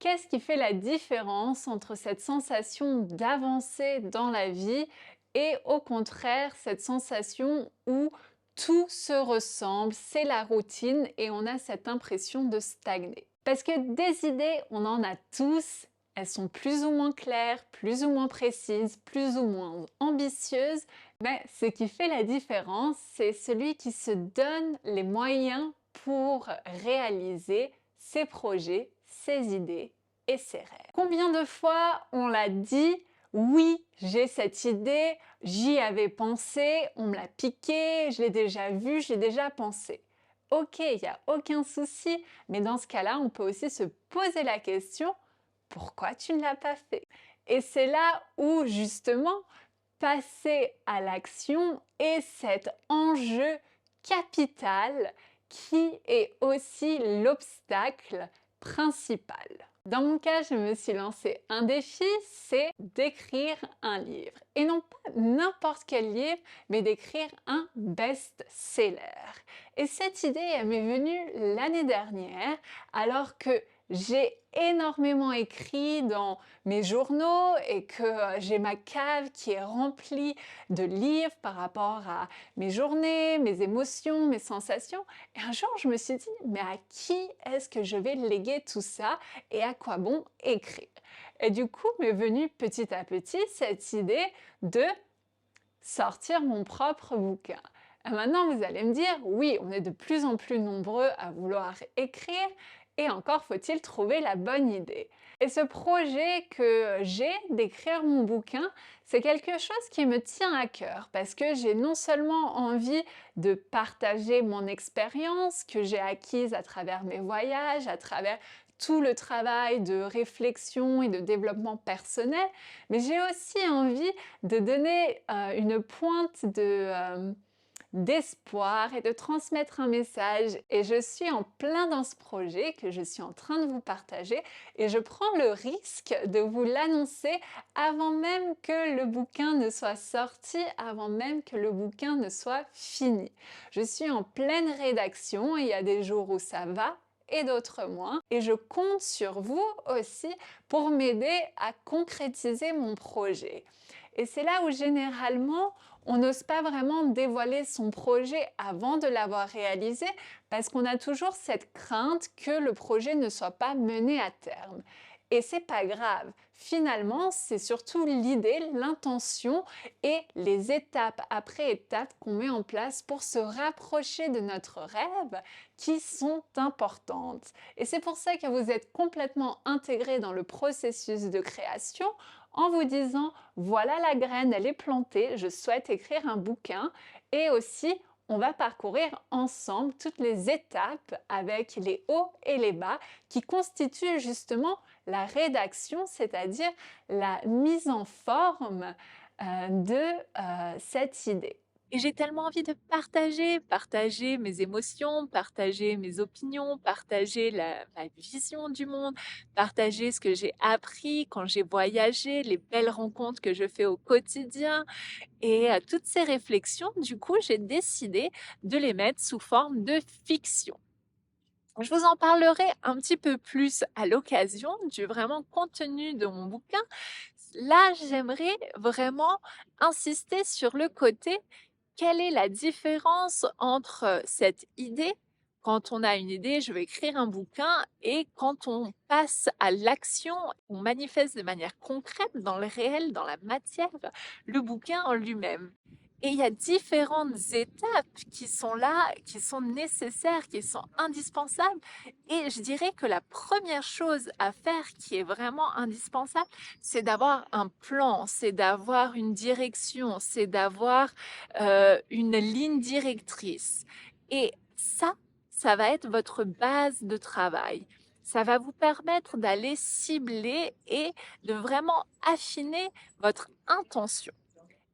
Qu'est-ce qui fait la différence entre cette sensation d'avancer dans la vie et au contraire cette sensation où tout se ressemble, c'est la routine et on a cette impression de stagner? Parce que des idées, on en a tous, elles sont plus ou moins claires, plus ou moins précises, plus ou moins ambitieuses, mais ce qui fait la différence, c'est celui qui se donne les moyens pour réaliser ses projets, ses idées et ses rêves. Combien de fois on l'a dit, oui, j'ai cette idée, j'y avais pensé, on me l'a piqué, je l'ai déjà vu, je l'ai déjà pensé. Ok, il n'y a aucun souci, mais dans ce cas-là, on peut aussi se poser la question, pourquoi tu ne l'as pas fait? Et c'est là où justement passer à l'action est cet enjeu capital qui est aussi l'obstacle principal. Dans mon cas, je me suis lancé un défi, c'est d'écrire un livre. Et non pas n'importe quel livre, mais d'écrire un best-seller. Et cette idée, elle m'est venue l'année dernière, alors que j'ai énormément écrit dans mes journaux et que j'ai ma cave qui est remplie de livres par rapport à mes journées, mes émotions, mes sensations. Et un jour, je me suis dit, mais à qui est-ce que je vais léguer tout ça et à quoi bon écrire? Et du coup, m'est venue petit à petit cette idée de sortir mon propre bouquin. Et maintenant, vous allez me dire, oui, on est de plus en plus nombreux à vouloir écrire, et encore faut-il trouver la bonne idée. Et ce projet que j'ai d'écrire mon bouquin, c'est quelque chose qui me tient à cœur parce que j'ai non seulement envie de partager mon expérience que j'ai acquise à travers mes voyages, à travers tout le travail de réflexion et de développement personnel, mais j'ai aussi envie de donner une pointe d'espoir et de transmettre un message. Et je suis en plein dans ce projet que je suis en train de vous partager et je prends le risque de vous l'annoncer avant même que le bouquin ne soit sorti, avant même que le bouquin ne soit fini. Je suis en pleine rédaction et il y a des jours où ça va et d'autres moins. Et je compte sur vous aussi pour m'aider à concrétiser mon projet. Et c'est là où généralement, on n'ose pas vraiment dévoiler son projet avant de l'avoir réalisé parce qu'on a toujours cette crainte que le projet ne soit pas mené à terme. Et c'est pas grave. Finalement, c'est surtout l'idée, l'intention et les étapes après étapes qu'on met en place pour se rapprocher de notre rêve qui sont importantes. Et c'est pour ça que vous êtes complètement intégré dans le processus de création en vous disant voilà la graine, elle est plantée, je souhaite écrire un bouquin et aussi on va parcourir ensemble toutes les étapes avec les hauts et les bas qui constituent justement la rédaction, c'est-à-dire la mise en forme de cette idée. Et j'ai tellement envie de partager mes émotions, partager mes opinions, partager ma vision du monde, partager ce que j'ai appris quand j'ai voyagé, les belles rencontres que je fais au quotidien. Et toutes ces réflexions, du coup, j'ai décidé de les mettre sous forme de fiction. Je vous en parlerai un petit peu plus à l'occasion du vraiment contenu de mon bouquin. Là, j'aimerais vraiment insister sur le côté quelle est la différence entre cette idée, quand on a une idée, je vais écrire un bouquin, et quand on passe à l'action, on manifeste de manière concrète, dans le réel, dans la matière, le bouquin en lui-même. Et il y a différentes étapes qui sont là, qui sont nécessaires, qui sont indispensables. Et je dirais que la première chose à faire qui est vraiment indispensable, c'est d'avoir un plan, c'est d'avoir une direction, c'est d'avoir une ligne directrice. Et ça va être votre base de travail. Ça va vous permettre d'aller cibler et de vraiment affiner votre intention.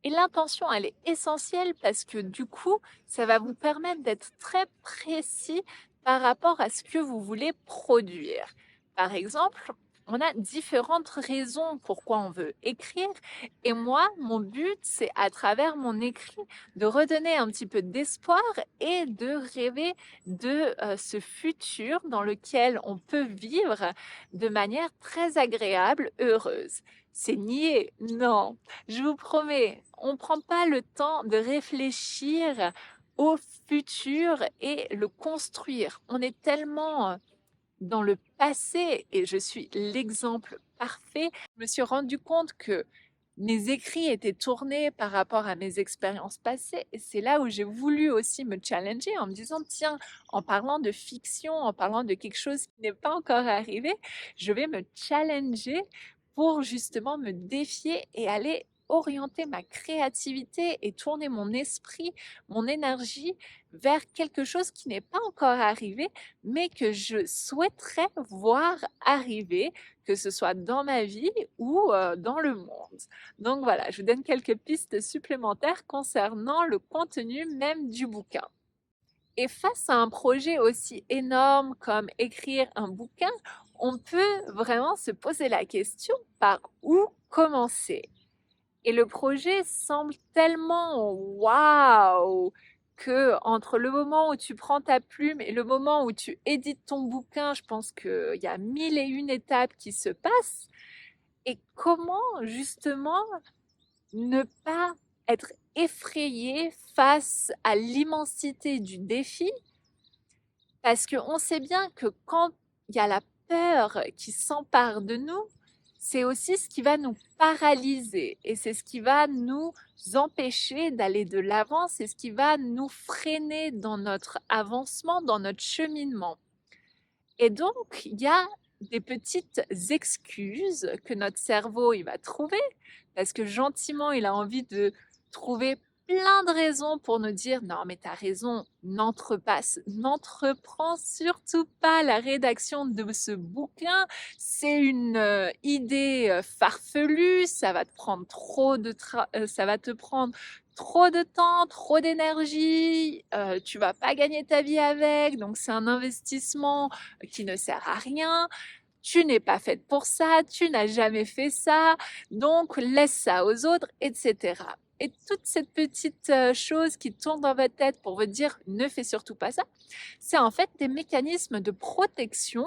Et l'intention, elle est essentielle parce que du coup, ça va vous permettre d'être très précis par rapport à ce que vous voulez produire. Par exemple, On a différentes raisons pourquoi on veut écrire et moi, mon but, c'est à travers mon écrit de redonner un petit peu d'espoir et de rêver de, ce futur dans lequel on peut vivre de manière très agréable, heureuse. C'est niais? Non, je vous promets, on ne prend pas le temps de réfléchir au futur et le construire. On est tellement dans le passé, et je suis l'exemple parfait, je me suis rendu compte que mes écrits étaient tournés par rapport à mes expériences passées et c'est là où j'ai voulu aussi me challenger en me disant, tiens, en parlant de fiction, en parlant de quelque chose qui n'est pas encore arrivé, je vais me challenger pour justement me défier et aller orienter ma créativité et tourner mon esprit, mon énergie vers quelque chose qui n'est pas encore arrivé mais que je souhaiterais voir arriver, que ce soit dans ma vie ou dans le monde. Donc voilà, je vous donne quelques pistes supplémentaires concernant le contenu même du bouquin. Et face à un projet aussi énorme comme écrire un bouquin, on peut vraiment se poser la question par où commencer. Et le projet semble tellement waouh que entre le moment où tu prends ta plume et le moment où tu édites ton bouquin, je pense qu'il y a mille et une étapes qui se passent. Et comment justement ne pas être effrayé face à l'immensité du défi? Parce qu'on sait bien que quand il y a la peur qui s'empare de nous, c'est aussi ce qui va nous paralyser et c'est ce qui va nous empêcher d'aller de l'avant, c'est ce qui va nous freiner dans notre avancement, dans notre cheminement. Et donc, il y a des petites excuses que notre cerveau il va trouver parce que gentiment il a envie de trouver plein de raisons pour nous dire non mais t'as raison, n'entreprends surtout pas la rédaction de ce bouquin, c'est une idée farfelue, ça va te prendre ça va te prendre trop de temps, trop d'énergie, tu vas pas gagner ta vie avec, donc c'est un investissement qui ne sert à rien. Tu n'es pas faite pour ça, tu n'as jamais fait ça, donc laisse ça aux autres, etc. Et toutes ces petites choses qui tournent dans votre tête pour vous dire ne fais surtout pas ça, c'est en fait des mécanismes de protection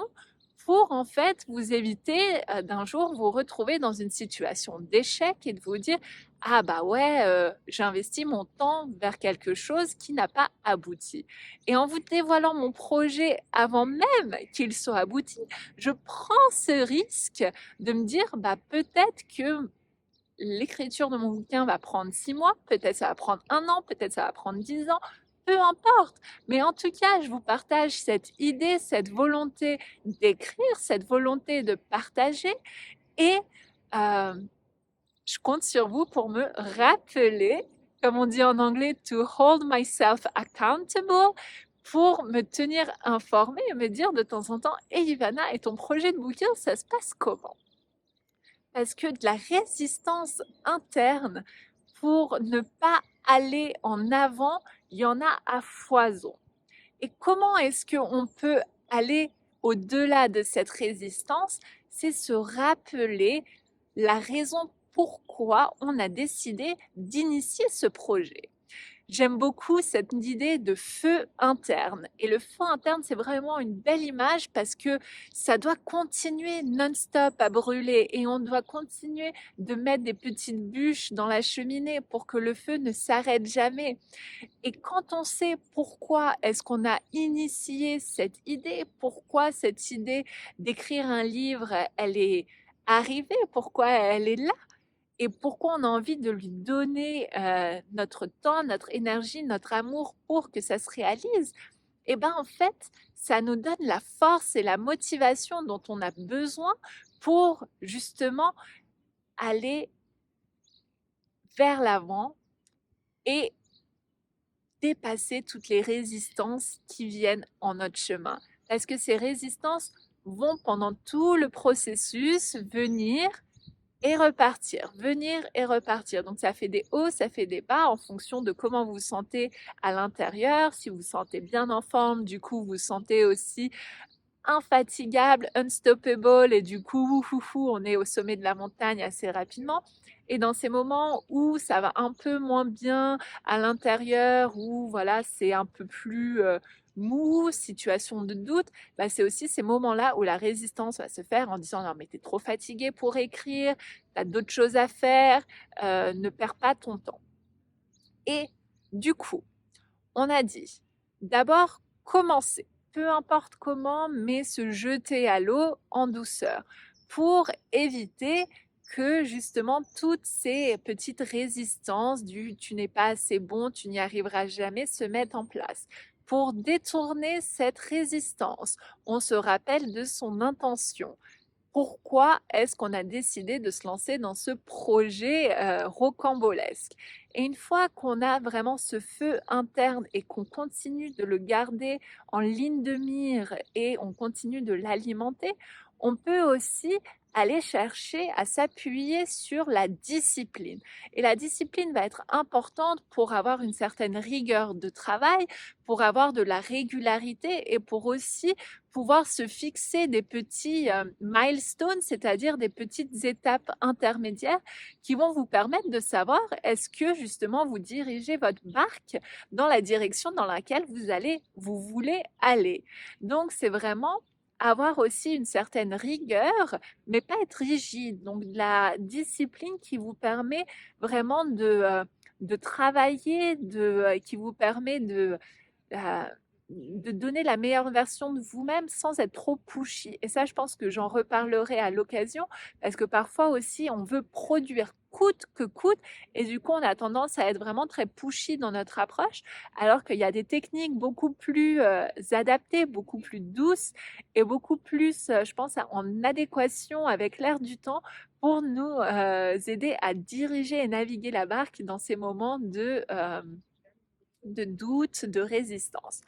pour en fait vous éviter d'un jour vous retrouver dans une situation d'échec et de vous dire ah bah ouais, j'investis mon temps vers quelque chose qui n'a pas abouti. Et en vous dévoilant mon projet avant même qu'il soit abouti, je prends ce risque de me dire bah peut-être que l'écriture de mon bouquin va prendre 6 mois, peut-être ça va prendre 1 an, peut-être ça va prendre 10 ans, peu importe. Mais en tout cas, je vous partage cette idée, cette volonté d'écrire, cette volonté de partager et je compte sur vous pour me rappeler, comme on dit en anglais, to hold myself accountable, pour me tenir informée et me dire de temps en temps, hey Ivana, et ton projet de bouquin, ça se passe comment? Parce que de la résistance interne pour ne pas aller en avant, il y en a à foison. Et comment est-ce qu'on peut aller au-delà de cette résistance? C'est se rappeler la raison pourquoi on a décidé d'initier ce projet. J'aime beaucoup cette idée de feu interne. Et le feu interne, c'est vraiment une belle image parce que ça doit continuer non-stop à brûler et on doit continuer de mettre des petites bûches dans la cheminée pour que le feu ne s'arrête jamais. Et quand on sait pourquoi est-ce qu'on a initié cette idée, pourquoi cette idée d'écrire un livre, elle est arrivée, pourquoi elle est là, et pourquoi on a envie de lui donner notre temps, notre énergie, notre amour pour que ça se réalise, et ben en fait, ça nous donne la force et la motivation dont on a besoin pour justement aller vers l'avant et dépasser toutes les résistances qui viennent en notre chemin. Parce que ces résistances vont pendant tout le processus venir et repartir, venir et repartir. Donc ça fait des hauts, ça fait des bas en fonction de comment vous vous sentez à l'intérieur. Si vous vous sentez bien en forme, du coup vous sentez aussi infatigable, unstoppable et du coup, on est au sommet de la montagne assez rapidement. Et dans ces moments où ça va un peu moins bien à l'intérieur, où voilà, c'est un peu plus mou, situation de doute, bah, c'est aussi ces moments-là où la résistance va se faire en disant non mais t'es trop fatigué pour écrire, t'as d'autres choses à faire, ne perds pas ton temps. Et du coup, on a dit d'abord commencer, peu importe comment, mais se jeter à l'eau en douceur pour éviter que justement toutes ces petites résistances du tu n'es pas assez bon, tu n'y arriveras jamais se mettent en place. Pour détourner cette résistance, on se rappelle de son intention. Pourquoi est-ce qu'on a décidé de se lancer dans ce projet rocambolesque? Et une fois qu'on a vraiment ce feu interne et qu'on continue de le garder en ligne de mire et on continue de l'alimenter, on peut aussi aller chercher à s'appuyer sur la discipline. Et la discipline va être importante pour avoir une certaine rigueur de travail, pour avoir de la régularité et pour aussi pouvoir se fixer des petits milestones, c'est-à-dire des petites étapes intermédiaires qui vont vous permettre de savoir est-ce que justement vous dirigez votre barque dans la direction dans laquelle vous voulez aller. Donc c'est vraiment avoir aussi une certaine rigueur, mais pas être rigide. Donc de la discipline qui vous permet vraiment de travailler, qui vous permet euh, de donner la meilleure version de vous-même sans être trop pushy. Et ça, je pense que j'en reparlerai à l'occasion, parce que parfois aussi, on veut produire coûte que coûte, et du coup, on a tendance à être vraiment très pushy dans notre approche, alors qu'il y a des techniques beaucoup plus adaptées, beaucoup plus douces, et beaucoup plus, je pense, en adéquation avec l'air du temps, pour nous aider à diriger et naviguer la barque dans ces moments de doute, de résistance.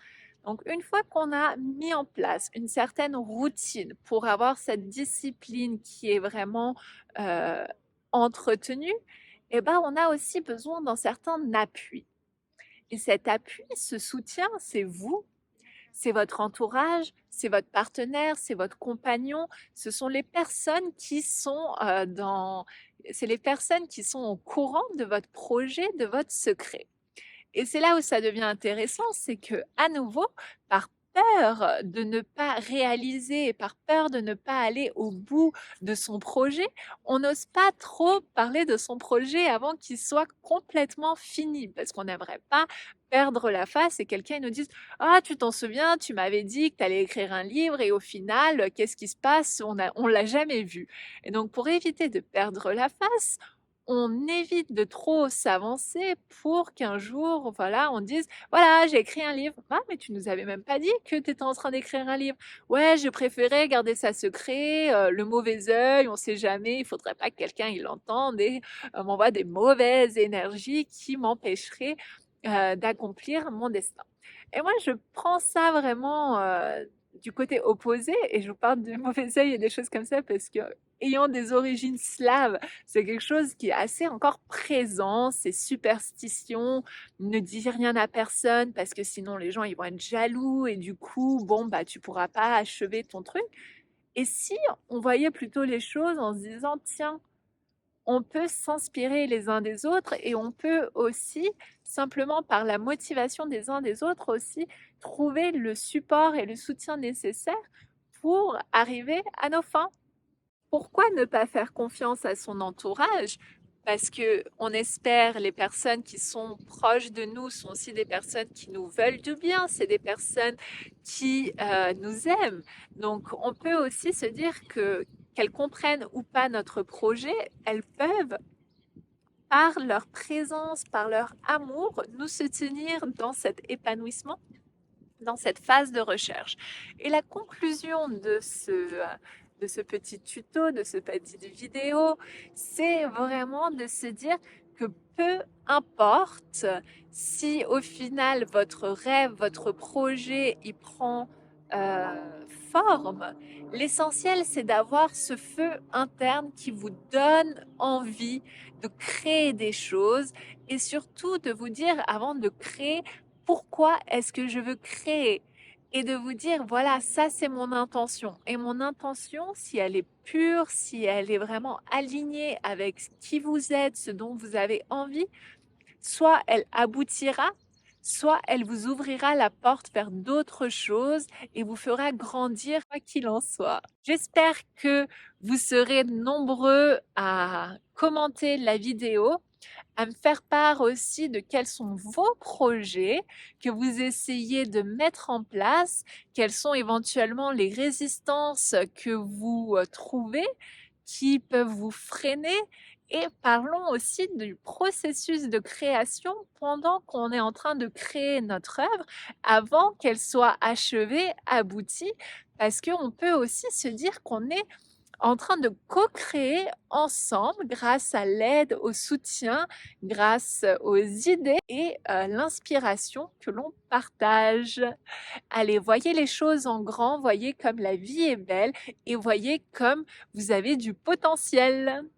Donc, une fois qu'on a mis en place une certaine routine pour avoir cette discipline qui est vraiment euh, entretenue, eh ben, on a aussi besoin d'un certain appui. Et cet appui, ce soutien, c'est vous, c'est votre entourage, c'est votre partenaire, c'est votre compagnon. Ce sont les personnes qui sont c'est les personnes qui sont au courant de votre projet, de votre secret. Et c'est là où ça devient intéressant, c'est que à nouveau, par peur de ne pas réaliser et par peur de ne pas aller au bout de son projet, on n'ose pas trop parler de son projet avant qu'il soit complètement fini, parce qu'on n'aimerait pas perdre la face et quelqu'un nous dise ah tu t'en souviens, tu m'avais dit que tu allais écrire un livre et au final qu'est-ce qui se passe, on l'a jamais vu. Et donc pour éviter de perdre la face, on évite de trop s'avancer pour qu'un jour, voilà, on dise: «Voilà, j'ai écrit un livre». «Ah, mais tu nous avais même pas dit que tu étais en train d'écrire un livre». «Ouais, je préférais garder ça secret, le mauvais œil, on sait jamais, il faudrait pas que quelqu'un il l'entende et m'envoie des mauvaises énergies qui m'empêcheraient, d'accomplir mon destin». Et moi, je prends ça vraiment, du côté opposé et je vous parle du mauvais œil et des choses comme ça parce que ayant des origines slaves, c'est quelque chose qui est assez encore présent, ces superstitions, ne dis rien à personne parce que sinon les gens ils vont être jaloux et du coup, bon, bah tu pourras pas achever ton truc. Et si on voyait plutôt les choses en se disant, tiens, on peut s'inspirer les uns des autres et on peut aussi, simplement par la motivation des uns des autres aussi, trouver le support et le soutien nécessaire pour arriver à nos fins. Pourquoi ne pas faire confiance à son entourage? Parce que on espère les personnes qui sont proches de nous sont aussi des personnes qui nous veulent du bien, c'est des personnes qui nous aiment. Donc on peut aussi se dire que qu'elles comprennent ou pas notre projet, elles peuvent, par leur présence, par leur amour, nous soutenir dans cet épanouissement, dans cette phase de recherche. Et la conclusion de ce petit tuto, de ce petite vidéo, c'est vraiment de se dire que peu importe si au final votre rêve, votre projet, il prend forme, l'essentiel c'est d'avoir ce feu interne qui vous donne envie de créer des choses et surtout de vous dire avant de créer pourquoi est-ce que je veux créer? et de vous dire, voilà, ça c'est mon intention. Et mon intention, si elle est pure, si elle est vraiment alignée avec qui vous êtes, ce dont vous avez envie, soit elle aboutira, soit elle vous ouvrira la porte vers d'autres choses et vous fera grandir, quoi qu'il en soit. J'espère que vous serez nombreux à commenter la vidéo, à me faire part aussi de quels sont vos projets que vous essayez de mettre en place, quelles sont éventuellement les résistances que vous trouvez qui peuvent vous freiner, et parlons aussi du processus de création pendant qu'on est en train de créer notre œuvre, avant qu'elle soit achevée, aboutie, parce qu'on peut aussi se dire qu'on est en train de co-créer ensemble grâce à l'aide, au soutien, grâce aux idées et l'inspiration que l'on partage. Allez, voyez les choses en grand, voyez comme la vie est belle et voyez comme vous avez du potentiel.